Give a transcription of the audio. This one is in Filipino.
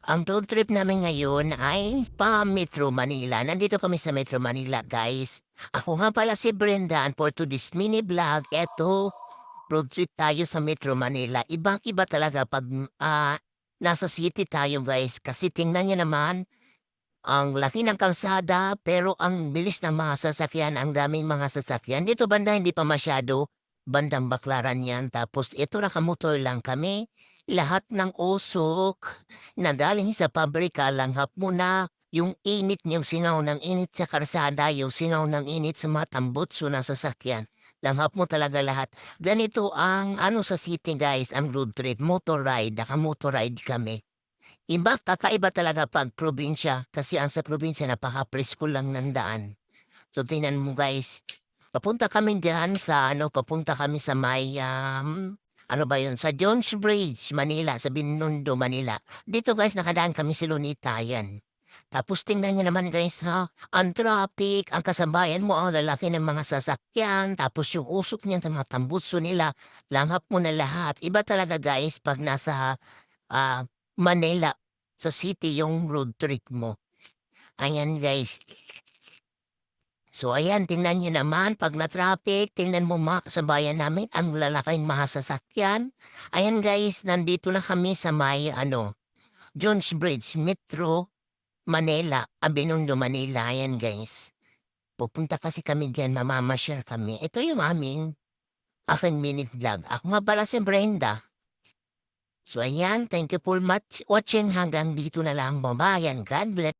Ang road trip namin ngayon ay pa Metro Manila. Nandito kami sa Metro Manila, guys. Ako nga pala si Brenda and for today's mini vlog, eto, road trip tayo sa Metro Manila. Ibang-iba talaga pag nasa city tayo, guys. Kasi tingnan niyo naman, ang laki ng kalsada pero ang bilis ng mga sasakyan, ang daming mga sasakyan. Dito banda hindi pa masyado, bandang Baklaran yan. Tapos ito nakamotor lang kami. Lahat ng usok na galing sa pabrika langhap mo na yung init, yung singaw ng init sa karsada, yung singaw ng init sa mga tambutso ng sasakyan. Langhap mo talaga lahat. Ganito ang ano sa city, guys, ang road trip, motor ride, naka-motor ride kami. Kakaiba talaga 'pag probinsya, kasi ang sa probinsya napaka-presko lang ng daan. So tingnan mo, guys, papunta kami diyan sa ano, papunta kami sa may, ano ba yun, sa Jones Bridge, Manila, sa Binondo, Manila. Dito, guys, nakadaan kami sa Lunita, yan. Tapos tingnan niyo naman, guys, ha, ang traffic, ang kasabayan mo, ang lalaki ng mga sasakyan, tapos yung usok niyan sa mga tambutso nila, langhap mo na lahat. Iba talaga, guys, 'pag nasa Manila, sa city yung road trip mo. Ayan, guys. So ayan, tingnan niyo naman 'pag na-traffic, tingnan mo mga kasabayan namin ang lalaking mga sasakyan. Ayan, guys, nandito na kami sa may ano, Jones Bridge, Metro Manila, Binondo, Manila. Ayan, guys. Pupunta kasi kami diyan, mamamasyal kami. Ito yung aming aking minute vlog. Ako nga pala si Brenda. So ayan, thank you for much watching. Hanggang dito na lang. Bye-bye and God bless.